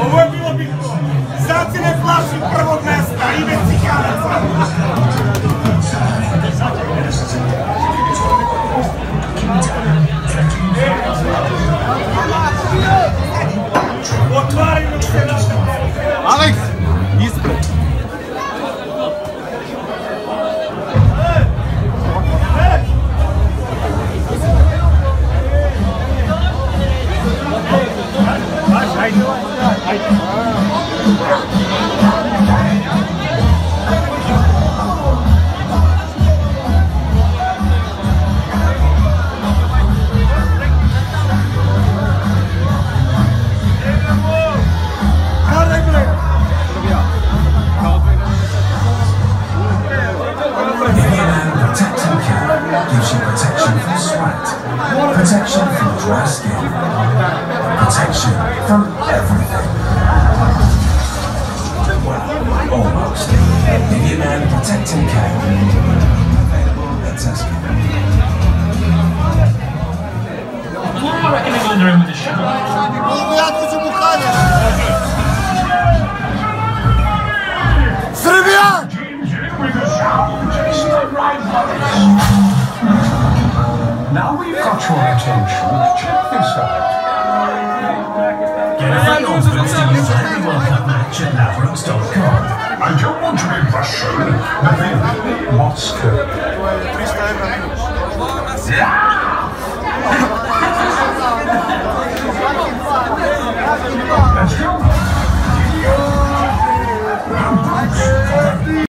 Ovo je bilo bitno. Sad se ne plašim prvog mesta, ime Ciganaca. Otvaraju nam se naše. Alex, ispred. Protection from dry skin. Protection from everything. Well, almost. Vivian Man Protecting Care. At Tesco. What am I reckoning under him with the show? Srbija! Now we've got your attention, check this out. Get a free confidence to use every World Cup match at Lavros.com. I don't want to be Russian, I think Moscow.